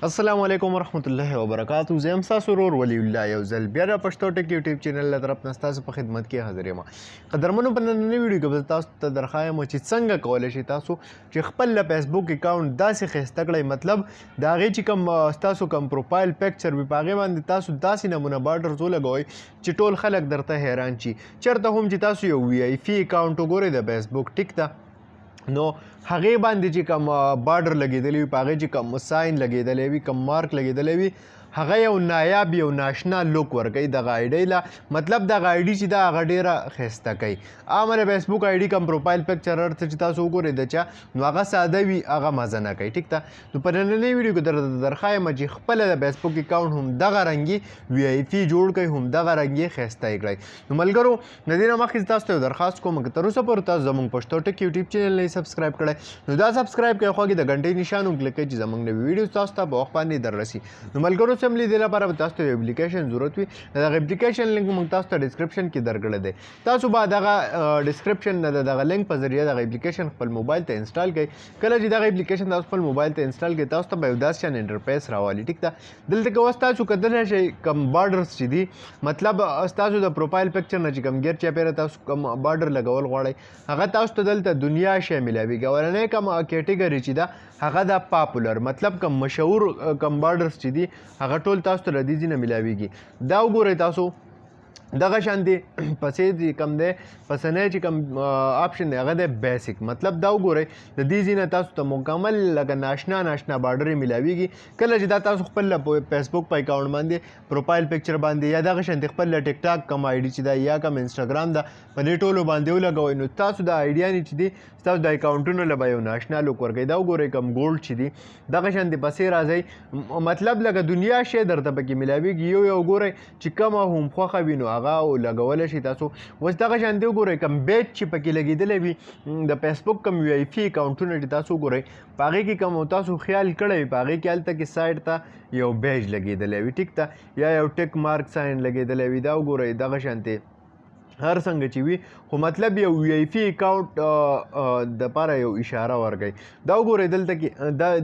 السلام علیکم ورحمت الله وبرکاتہ. زه یم ستاسو ورور ولی الله یو ځل بیا د پښتو ټک یوټیوب چینل له طرف نه ستاسو په خدمت کې حاضر یم. قدرمنو په نننۍ ویډیو کې به تاسو ته درخوایم چې څنګه کولی شئ تاسو چې خپل له فیسبوک اکاونټ داسې ښایسته کړئ، مطلب د هغې چې کوم ستاسو کوم پروفایل پکچر وي په هغې باندې تاسو داسې نمونه بارډرز ولګوئ چې ټول خلک درته حیران شي. چېرته هم چې تاسو یو وي آی پي اکاونټ وګورئ د فیسبوک، ټیک ده، نو هغې باندې چې کوم بارډر لګېدلی وي، په هغې چې کوم ساین لګېدلی وي، کوم مارک لګېدلی وي، هغه یو نایاب یو ناشنا لوک ورکوي دغه آی ډۍ له. مطلب دغه آی ډي چې ده هغه ډېره ښایسته کوي. عامه د فیسبوک آی ډي کوم پروفایل پکچر هر څه چې تاسو وګورئ د چا، نو هغه ساده وي، هغه مزه نه کوي، ټیک ده. نو په نننۍ ویډیو کې درته درښایم چې خپله د فیسبوک اکاونټ هم دغه رنګي وي آی پي جوړ کړئ، هم دغه رنګ یې ښایسته یې کړئ. نو ملګرو د دې نه مخکې تاسو ته یو درخواست کوم که تر اوسه پورې تاسو زموږ پښتو ټک یوټیوب چینل نه سبسکرایب کړی، نو دا سبسکرایب کړئ، خوا کې د غنټۍ نشان هم کلیک کړئ چې زموږ نوي ویډیوز تاسو ته په وخت باندې در رسي. نو ملګرو سم لیدې لپاره تاسو ته یو اپلیکیشن ضرورت وي. دغه اپلیکیشن لینک موږ تاسو ته ډسکرپشن کې درکړی دی. تاسو به دغه ډسکرپشن نه دغه لینک په ذریعه دغه اپلیکیشن خپل موبایل ته انسټال کړئ. کله چې دغه اپلیکیشن تاسو خپل موبایل ته انسټال کړئ، تاسو ته به یو داسې شان انټرفیس راولي، ټیک ده. دلته کې اوس تاسو کتلی شئ کوم بارډرز چې دي، مطلب ستاسو د پروفایل پکچر نه چې کوم ګیر چاپېره تاسو کوم بارډر لګول غواړئ، هغه تاسو ته دلته دنیا شی میلاویږي. اولنۍ کوم کیټګري چې ده هغه د پاپولر، مطلب کوم مشهور کوم بارډرز چې دي هغه ټول تاسو ته له دې ځای نه میلاویږي. دا وګورئ تاسو دغه شانتې پسې چې کوم دی پسنی چې کوم آپشن دی هغه دی بیسک، مطلب دا وګورئ د دې ځای نه تاسو ته مکمل لکه ناشنا بارډر یې میلاویږي. کله چې دا تاسو خپل له فیسبوک په اکاونټ باندې پروفایل پکچر باندې یا دغه شانتې خپل له ټیک ټاک کوم آی ډي چې ده یا کوم انسټاګرام ده په دې ټولو باندې ولګوئ، نو تاسو د آیډیانې چې دي ستاسو د اکاونټونو له به یو ناشنا لوک ورکوي. دا وګورئ کوم ګولډ چې دي دغه شانتې پسې راځئ، مطلب لکه دنیا شی درته پکې میلاویږي. یو وګورئ چې کومه هم خوښه وي نو هغه لګولی شي تاسو. اوس دغه شانتې وګورئ کوم بیج چې پکې لګېدلی وي د فیسبوک کوم وي آی پي اکاونټونه چې تاسو وګورئ په هغې کې کوم تاسو خیال کړی وي په هغې کې هلته کې سایډ ته یو بیج لګېدلی وي، ټیک ده، یا یو ټک مارک ساین لګېدلی وي. دا وګورئ دغه شانتې هر څنګه چې وي، خو مطلب یو وي آی پي اکاونټ دپاره یو اشاره ورکوي. دا وګورئ دلته کې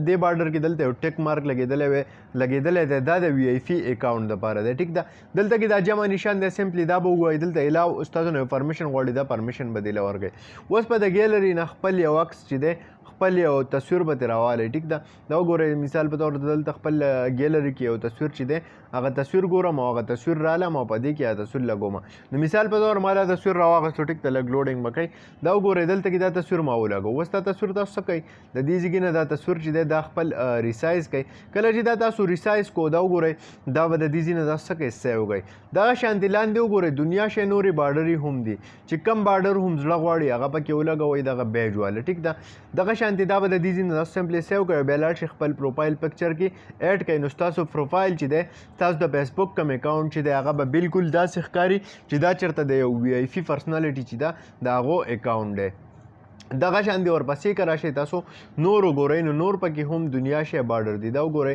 دې بارډر کې دلته یو ټک مارک لګېدلی دی، دا د وي آی پي اکاونټ دپاره دی، ټیک ده. دلته کې دا جمع نشان دی، سمپلی دا به وګورئ دلته الاو ستاسو نه پرمیشن غواړي، دا پرمیشن به دې له ورکوي. اوس په د ګیلري نه خپل یو عکس چې دی خپل یو تصویر به ترې راوالی، ټیک ده. دا وګورئ مثال په طور دلته خپل ګیلري کې یو تصویر چې دی هغه تصویر ګورم او هغه تصویر رالم او په دې کې هغه تصویر لګوم. نو مثال په طور ما دا تصویر راواغستو، ټیک ده، لږ لوډینګ به کوي. دا وګورئ دلته کې دا تصویر ما ولګو. اوس دا تصویر تاسو څه کوئ، د دې ځای نه دا تصویر چې دی دا خپل ریسایز کوئ. کله چې دا تاسو ریسایز کو، دا وګورئ دا به د دې ځای نه دا څه کوئ، سیو کوئ. دغه شانتې لاندې وګورئ دنیا شی نورې بارډرې هم دي چې کم بارډر هم زړه غواړي هغه پکې ولګوئ دغه بیج واله، ټیک ده. دغه شانتې دا به د دې ځای نه سمپلی سیو کوئ، بیا لاړ شئ خپل پروفایل پکچر کې ایډ کوئ. نو ستاسو پروفایل چې دی ستاسو د فیسبوک کوم اکاونټ چې دی هغه به بالکل داسې ښکاري چې دا چېرته د یو وي آی پي پرسنالټي چې ده د هغو اکاونټ دی. دغه شانتې ورپسې که راشئ تاسو نور وګورئ، نو نور پکې هم دنیا شی بارډر دي. دا وګورئ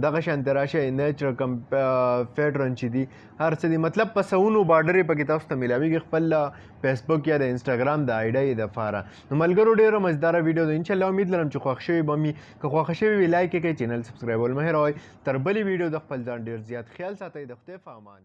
دغه شانتې راشئ نیچرل کم پیټرن چې دي هر څه دي، مطلب په سوونو بارډر یې پکې تاسو ته میلاویږي خپل فیسبوک یا د انسټاګرام د آی ډۍ دپاره. نو ملګرو ډېره مزداره ویډیو ده، انشاءالله امید لرم چې خوښ شوي به مي. که خوښه شوي وي لایک یې کړئ، چینل سبسکرایبول مه هېروئ. تر بلې ویډیو د خپل ځان ډېر زیات خیال ساتئ. د خدای په امان.